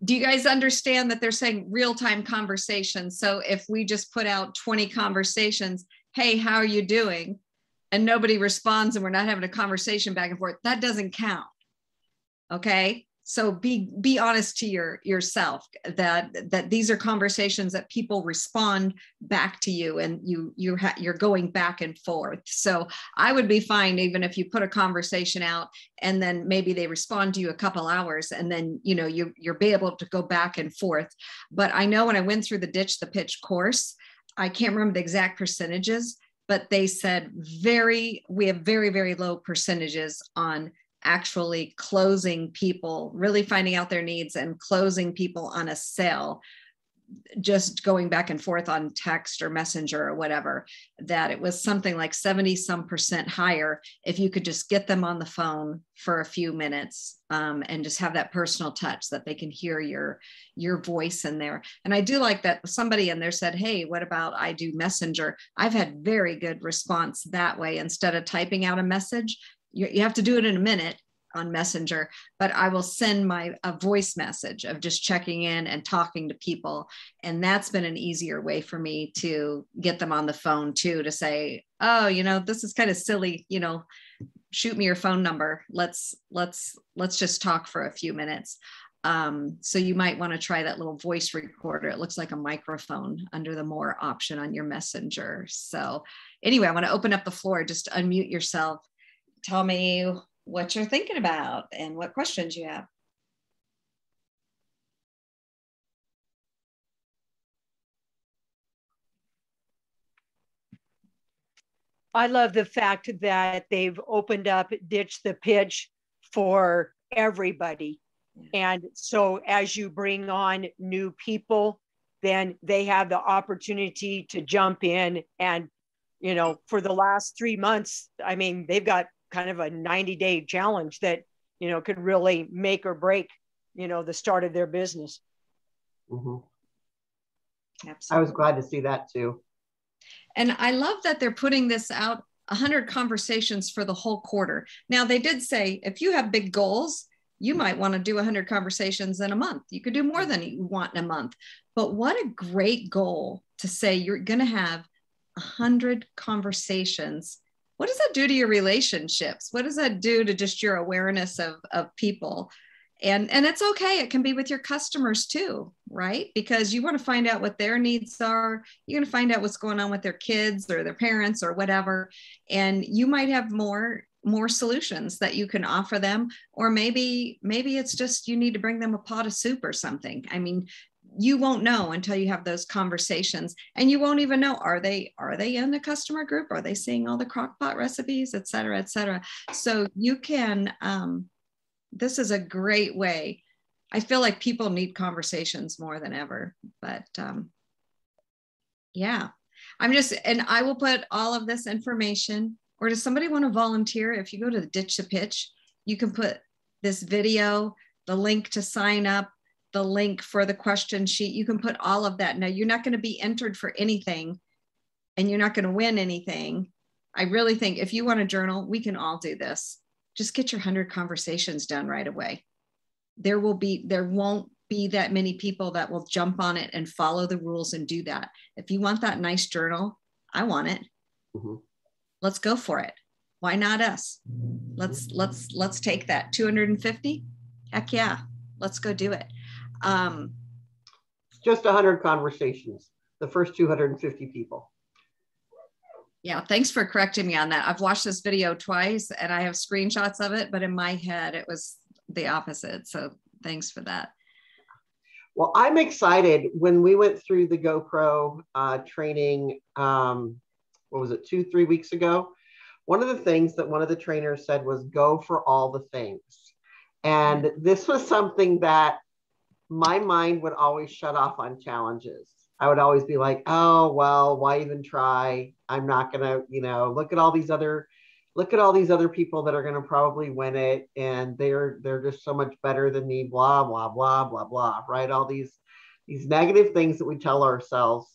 Do you guys understand that they're saying real-time conversations? So if we just put out 20 conversations, hey, how are you doing? And nobody responds and we're not having a conversation back and forth, that doesn't count. Okay. So be honest to yourself that these are conversations that people respond back to you and you're going back and forth. So I would be fine even if you put a conversation out and then maybe they respond to you a couple hours and then you're be able to go back and forth. But I know when I went through the Ditch the Pitch course, I can't remember the exact percentages, but they said we have very, very low percentages on actually closing people, really finding out their needs and closing people on a sale, just going back and forth on text or messenger or whatever, that it was something like 70% higher if you could just get them on the phone for a few minutes and just have that personal touch that they can hear your voice in there. And I do like that somebody in there said, hey, what about I do messenger? I've had very good response that way. Instead of typing out a message, you have to do it in a minute on Messenger, but I will send a voice message of just checking in and talking to people. And that's been an easier way for me to get them on the phone too, to say, oh, this is kind of silly, shoot me your phone number. Let's just talk for a few minutes. So you might want to try that little voice recorder. It looks like a microphone under the more option on your Messenger. So anyway, I want to open up the floor. Just unmute yourself. Tell me what you're thinking about and what questions you have. I love the fact that they've opened up Ditch the Pitch for everybody. And so as you bring on new people, then they have the opportunity to jump in. And, you know, for the last 3 months, I mean, they've got kind of a 90-day challenge that, you know, could really make or break, you know, the start of their business. Mm-hmm. Absolutely. I was glad to see that too. And I love that they're putting this out, 100 conversations for the whole quarter. Now, they did say if you have big goals, you might want to do 100 conversations in a month. You could do more than you want in a month. But what a great goal to say you're going to have 100 conversations. What does that do to your relationships? What does that do to just your awareness of people? And it's okay. It can be with your customers too, right? Because you want to find out what their needs are. You're going to find out what's going on with their kids or their parents or whatever. And you might have more solutions that you can offer them. Or maybe it's just you need to bring them a pot of soup or something. I mean, you won't know until you have those conversations, and you won't even know, are they in the customer group? Are they seeing all the crock pot recipes, et cetera, et cetera? So you can, this is a great way. I feel like people need conversations more than ever, but yeah, and I will put all of this information, or does somebody want to volunteer? If you go to the Ditch the Pitch, you can put this video, the link to sign up, the link for the question sheet. You can put all of that. Now, you're not going to be entered for anything, and you're not going to win anything. I really think if you want to journal, we can all do this. Just get your 100 conversations done right away. There won't be that many people that will jump on it and follow the rules and do that. If you want that nice journal, I want it. Mm-hmm. Let's go for it. Why not us? Let's take that 250. Heck yeah, let's go do it. Just 100 conversations, the first 250 people. Yeah, thanks for correcting me on that. I've watched this video twice and I have screenshots of it, but in my head, it was the opposite. So thanks for that. Well, I'm excited. When we went through the GoPro training, what was it, 2-3 weeks ago? One of the things that one of the trainers said was go for all the things. And this was something that my mind would always shut off on challenges. I would always be like, oh, well, why even try? I'm not going to, look at all these other people that are going to probably win it. And they're just so much better than me, blah, blah, blah, blah, blah, right? All these negative things that we tell ourselves.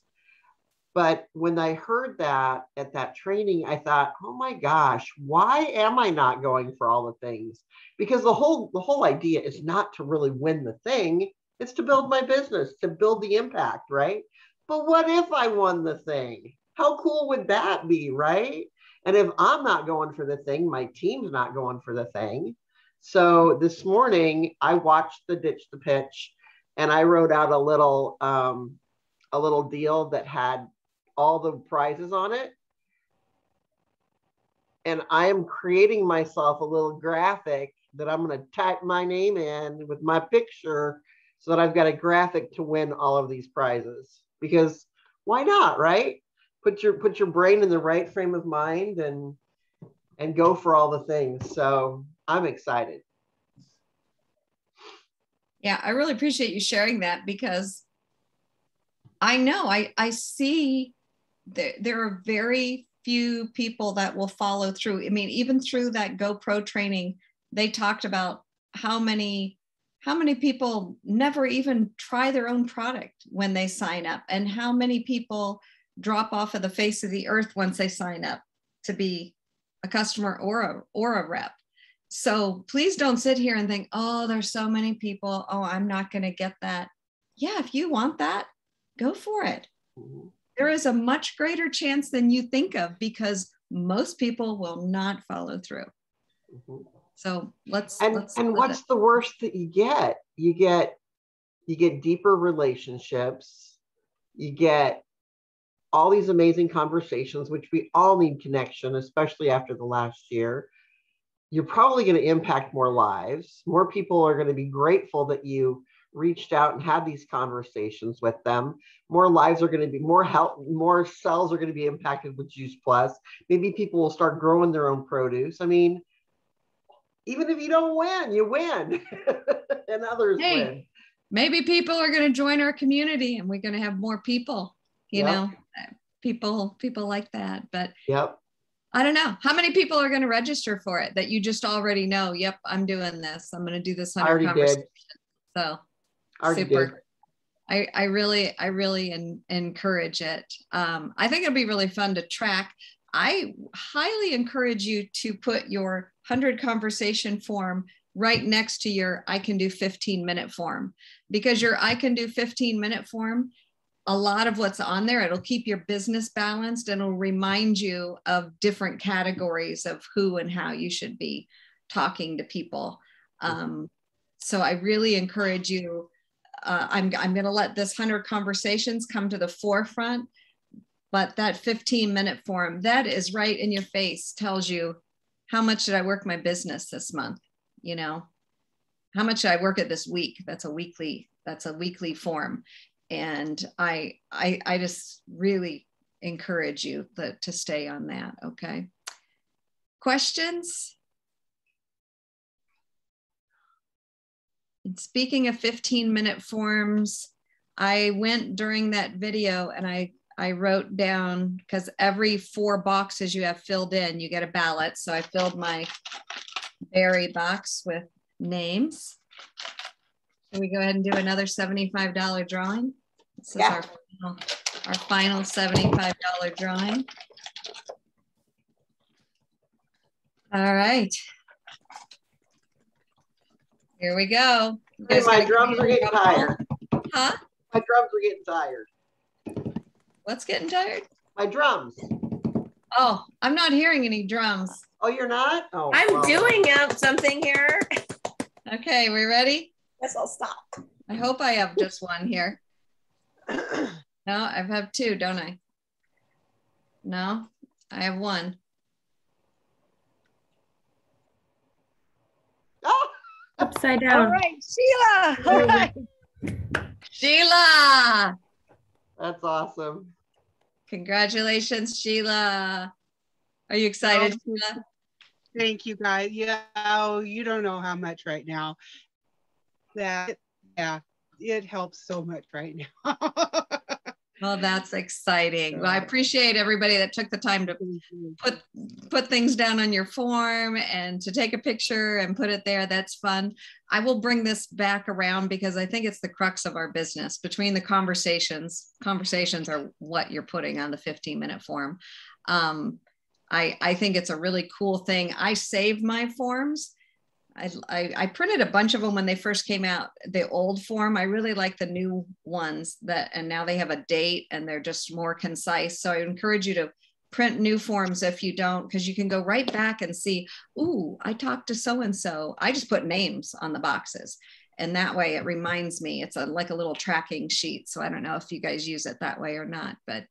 But when I heard that at that training, I thought, oh my gosh, why am I not going for all the things? Because the whole idea is not to really win the thing. It's to build my business, to build the impact, right? But what if I won the thing? How cool would that be, right? And if I'm not going for the thing, my team's not going for the thing. So this morning, I watched the Ditch the Pitch, and I wrote out a little deal that had all the prizes on it. And I am creating myself a little graphic that I'm going to type my name in with my picture so that I've got a graphic to win all of these prizes. Because why not, right? Put your brain in the right frame of mind and go for all the things. So I'm excited. Yeah, I really appreciate you sharing that, because I know I see there are very few people that will follow through. I mean, even through that GoPro training, they talked about how many people never even try their own product when they sign up, and how many people drop off of the face of the earth once they sign up to be a customer or a rep. So please don't sit here and think, oh, there's so many people. Oh, I'm not going to get that. Yeah, if you want that, go for it. There is a much greater chance than you think of, because most people will not follow through. So let's what's the worst that you get? You get deeper relationships. You get all these amazing conversations, which we all need connection, especially after the last year. You're probably going to impact more lives. More people are going to be grateful that you reached out and had these conversations with them. More lives are going to be, more cells are going to be impacted with Juice Plus. Maybe people will start growing their own produce. I mean, even if you don't win, you win and others win. maybe people are going to join our community and we're going to have more people, you know, people like that. But I don't know how many people are going to register for it that you just already know. Yep, I'm doing this. I'm going to do this 100 conversations. So super. I really encourage it. I think it'll be really fun to track. I highly encourage you to put your 100 conversation form right next to your I can do 15-minute form, because your I can do 15-minute form, a lot of what's on there, it'll keep your business balanced and it'll remind you of different categories of who and how you should be talking to people. So I really encourage you. I'm going to let this 100 conversations come to the forefront, but that 15-minute form, that is right in your face, tells you how much did I work my business this month? You know, how much did I work it this week? That's a weekly form. And I just really encourage you to stay on that. Okay. Questions? And speaking of 15-minute forms, I went during that video and I wrote down, because every 4 boxes you have filled in, you get a ballot. So I filled my berry box with names. Can we go ahead and do another $75 drawing? This is our final $75 drawing. All right. Here we go. Hey, my drums are getting tired. Huh? My drums are getting tired. What's getting tired? My drums. Oh, I'm not hearing any drums. Oh, you're not? Oh, I'm doing something here. Okay, we ready? Guess I'll stop. I hope I have just one here. No, I have 2, don't I? No, I have 1. Oh. Upside down. All right, Sheila. All right. Sheila. That's awesome. Congratulations, Sheila. Are you excited, Sheila? Thank you, guys. Yeah, oh, you don't know how much right now. It helps so much right now. Well, that's exciting. Well, I appreciate everybody that took the time to put things down on your form and to take a picture and put it there. That's fun. I will bring this back around because I think it's the crux of our business. Between the conversations are what you're putting on the 15-minute form. I think it's a really cool thing. I save my forms. I printed a bunch of them when they first came out, the old form. I really like the new ones and now they have a date and they're just more concise. So I encourage you to print new forms if you don't, because you can go right back and see, ooh, I talked to so-and-so. I just put names on the boxes. And that way it reminds me, it's like a little tracking sheet. So I don't know if you guys use it that way or not, but,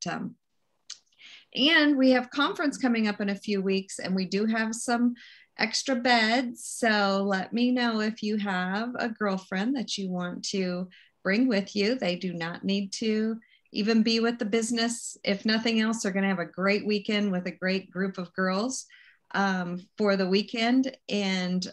and we have conference coming up in a few weeks and we do have some extra beds. So let me know if you have a girlfriend that you want to bring with you. They do not need to even be with the business. If nothing else, they're going to have a great weekend with a great group of girls for the weekend. And,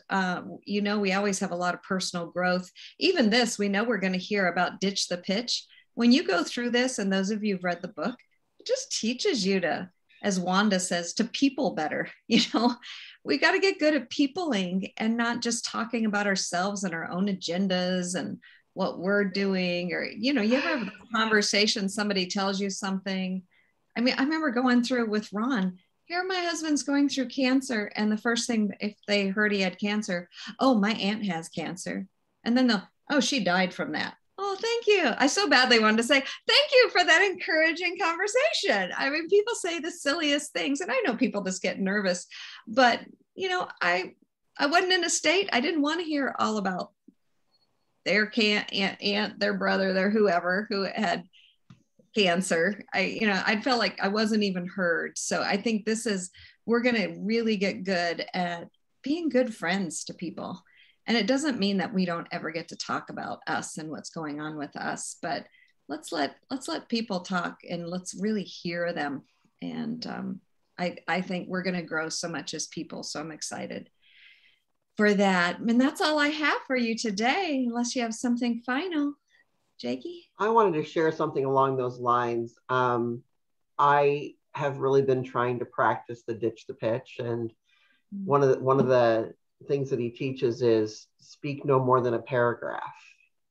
you know, we always have a lot of personal growth. Even this, we know we're going to hear about ditch the pitch. When you go through this, and those of you who've read the book, it just teaches you to, as Wanda says, to people better. You know, we got to get good at peopling and not just talking about ourselves and our own agendas and what we're doing. Or, you know, you ever have a conversation, somebody tells you something. I mean, I remember going through with Ron, here my husband's going through cancer. And the first thing, if they heard he had cancer, oh, my aunt has cancer. And then they'll, oh, she died from that. Oh, thank you. I so badly wanted to say, thank you for that encouraging conversation. I mean, people say the silliest things, and I know people just get nervous, but you know, I wasn't in a state. I didn't want to hear all about their aunt, their brother, their whoever who had cancer. I felt like I wasn't even heard. So I think we're going to really get good at being good friends to people. And it doesn't mean that we don't ever get to talk about us and what's going on with us, but let's let people talk and let's really hear them. And I think we're going to grow so much as people. So I'm excited for that. And that's all I have for you today, unless you have something final. Jakey? I wanted to share something along those lines. I have really been trying to practice the ditch the pitch, and one of the things that he teaches is speak no more than a paragraph.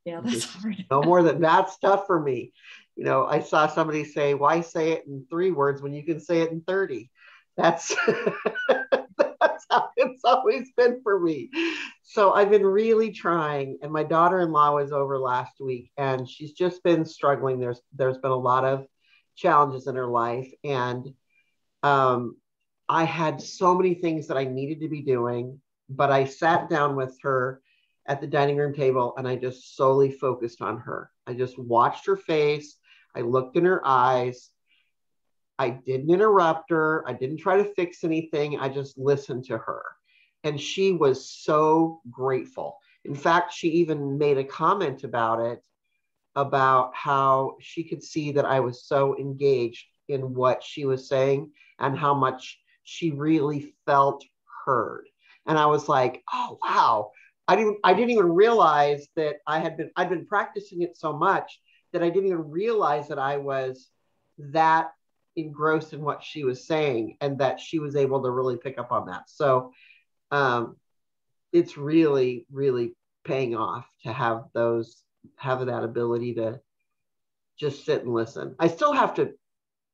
Yeah, that's hard. No more than that's tough for me. You know, I saw somebody say, "Why say it in 3 words when you can say it in 30?" That's that's how it's always been for me. So I've been really trying, and my daughter-in-law was over last week, and she's just been struggling. There's been a lot of challenges in her life, and I had so many things that I needed to be doing, but I sat down with her at the dining room table and I just solely focused on her. I just watched her face. I looked in her eyes. I didn't interrupt her. I didn't try to fix anything. I just listened to her. And she was so grateful. In fact, she even made a comment about it, about how she could see that I was so engaged in what she was saying and how much she really felt heard. And I was like, oh, wow. I didn't even realize that I'd been practicing it so much that I didn't even realize that I was that engrossed in what she was saying and that she was able to really pick up on that. So it's really, really paying off to have that ability to just sit and listen. I still have to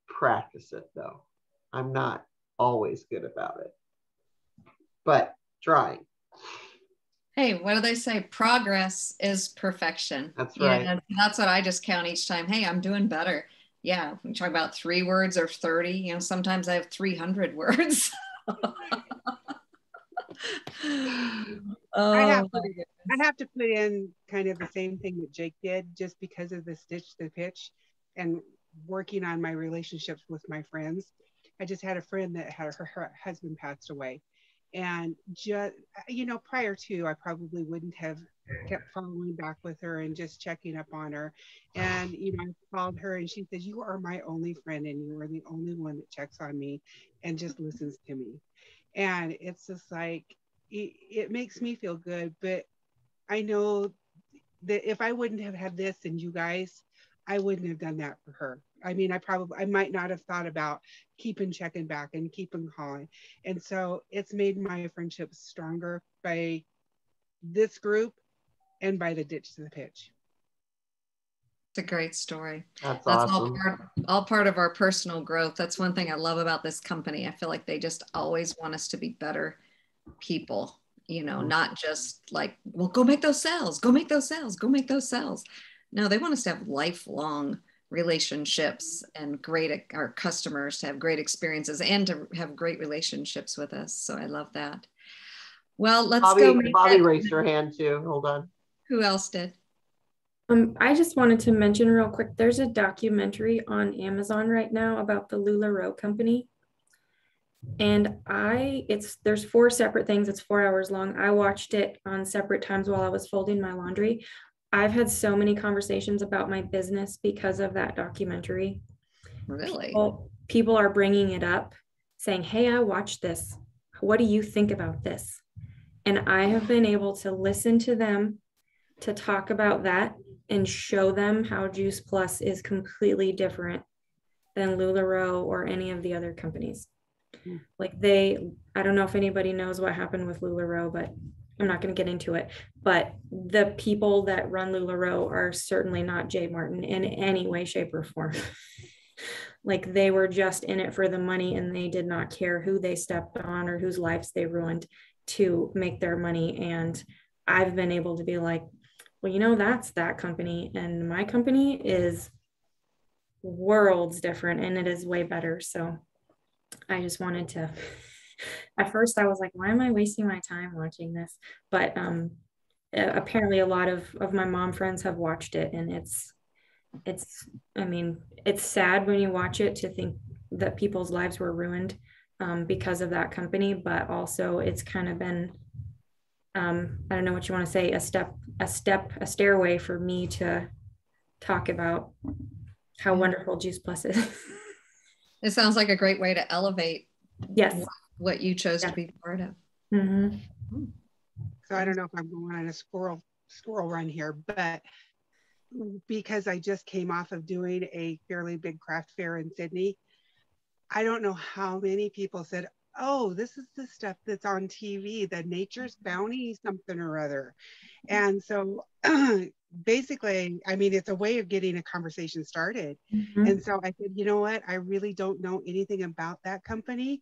practice it though. I'm not always good about it, but trying. Hey, what do they say? Progress is perfection. That's right. Yeah, that's what I just count each time. Hey, I'm doing better. Yeah, we talk about 3 words or 30. You know, sometimes I have 300 words. I have to put in kind of the same thing that Jake did, just because of the stitch the pitch and working on my relationships with my friends. I just had a friend that had her husband passed away. And just, prior to, I probably wouldn't have kept following back with her and just checking up on her. And, I called her and she said, "You are my only friend and you are the only one that checks on me and just listens to me." And it's just like, it makes me feel good. But I know that if I wouldn't have had this and you guys, I wouldn't have done that for her. I mean, I might not have thought about keeping checking back and keeping calling. And so it's made my friendships stronger by this group and by the ditch to the pitch. It's a great story. That's awesome. all part of our personal growth. That's one thing I love about this company. I feel like they just always want us to be better people, not just like, well, go make those sales, go make those sales, go make those sales. No, they want us to have lifelong relationships and our customers to have great experiences and to have great relationships with us. So I love that. Well, let's go. Bobby raised her hand too. Hold on. Who else did? I just wanted to mention real quick, there's a documentary on Amazon right now about the LuLaRoe company. And there's 4 separate things. It's 4 hours long. I watched it on separate times while I was folding my laundry. I've had so many conversations about my business because of that documentary. Really? People are bringing it up saying, "Hey, I watched this. What do you think about this?" And I have been able to listen to them to talk about that and show them how Juice Plus is completely different than LuLaRoe or any of the other companies. Like I don't know if anybody knows what happened with LuLaRoe, but I'm not going to get into it. But the people that run LuLaRoe are certainly not Jay Martin in any way, shape, or form. Like they were just in it for the money and they did not care who they stepped on or whose lives they ruined to make their money. And I've been able to be like, well, that's that company. And my company is worlds different and it is way better. So I just wanted to, at first I was like, why am I wasting my time watching this? But apparently a lot of my mom friends have watched it, and it's sad when you watch it to think that people's lives were ruined because of that company, but also it's kind of been, I don't know what you want to say, a stairway for me to talk about how wonderful Juice Plus is. It sounds like a great way to elevate what you chose to be part of. Mm-hmm. So I don't know if I'm going on a squirrel run here, but because I just came off of doing a fairly big craft fair in Sydney, I don't know how many people said, oh, this is the stuff that's on TV, the Nature's Bounty something or other. And so basically, I mean, it's a way of getting a conversation started. Mhm. And so I said, you know what? I really don't know anything about that company,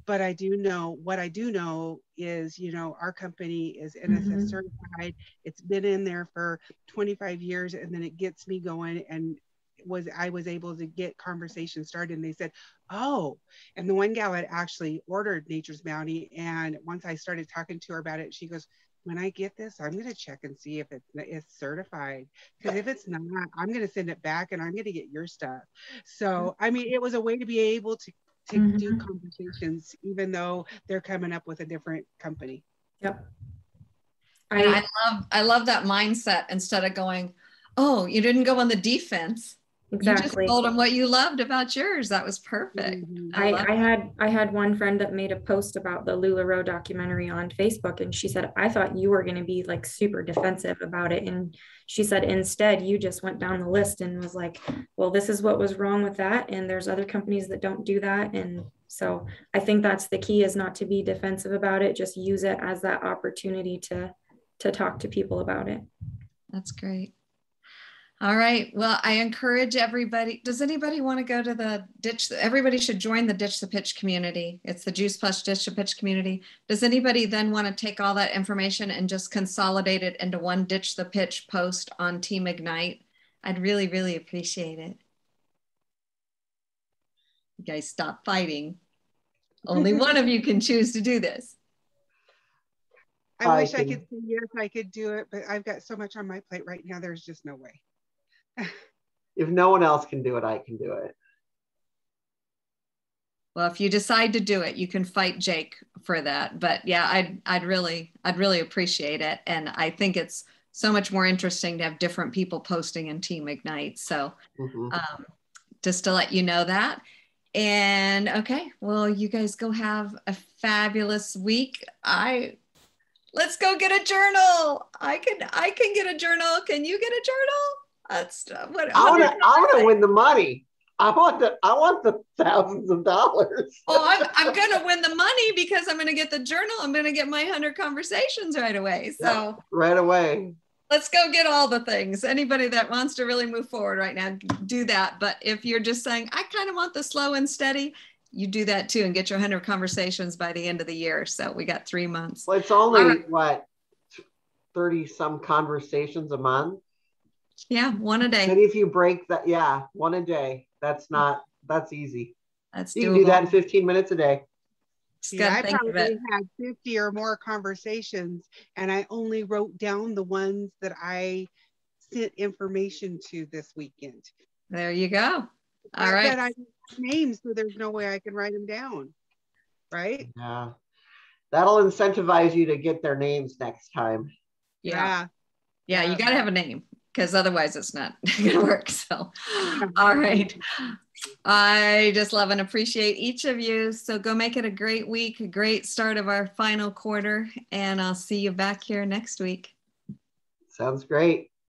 but I do know what I do know is, you know, our company is NSF Mhm. certified. It's been in there for 25 years, and then it gets me going. And I was able to get conversation started, and they said, oh, and the one gal had actually ordered Nature's Bounty, and once I started talking to her about it, she goes, when I get this, I'm going to check and see if it's certified, because if it's not, I'm going to send it back and I'm going to get your stuff. So I mean, it was a way to be able to do Mhm. conversations, even though they're coming up with a different company. Yep. And I love that mindset. Instead of going, oh, you didn't go on the defense. You just Exactly. told them what you loved about yours. That was perfect. Mhm. I had one friend that made a post about the LuLaRoe documentary on Facebook, and she said, I thought you were going to be like super defensive about it. And she said, instead, you just went down the list and was like, well, this is what was wrong with that. And there's other companies that don't do that. And so I think that's the key, is not to be defensive about it. Just use it as that opportunity to talk to people about it. That's great. All right. Well, I encourage everybody. Does anybody want to go to the Ditch? Everybody should join the Ditch the Pitch community. It's the Juice Plus Ditch the Pitch community. Does anybody then want to take all that information and just consolidate it into one Ditch the Pitch post on Team Ignite? I'd really, really appreciate it. You guys stop fighting. Only one of you can choose to do this. I wish I could say yes, I could do it, but I've got so much on my plate right now. There's just no way. If no one else can do it, I can do it. Well, if you decide to do it, you can fight Jake for that. But yeah, I'd really appreciate it. And I think it's so much more interesting to have different people posting in Team Ignite. So just to let you know that. And okay, well, you guys go have a fabulous week. Let's go get a journal. I can get a journal. Can you get a journal? That's what I want to win the money. I want the thousands of dollars. Oh, I'm gonna win the money because I'm gonna get the journal. I'm gonna get my 100 conversations right away. So yeah, right away. Let's go get all the things. Anybody that wants to really move forward right now, do that. But if you're just saying, I kind of want the slow and steady, you do that too and get your 100 conversations by the end of the year. So we got 3 months. Well, it's only what, 30 some conversations a month? Yeah, one a day. And if you break that, yeah, one a day. That's easy. That's you doable. can do that in 15 minutes a day. Yeah, I probably had 50 or more conversations, and I only wrote down the ones that I sent information to this weekend. There you go. All right. But I have names, so there's no way I can write them down. Right? Yeah. That'll incentivize you to get their names next time. Yeah, you got to have a name, because otherwise it's not going to work. So, all right. I just love and appreciate each of you. So go make it a great week, a great start of our final quarter, and I'll see you back here next week. Sounds great.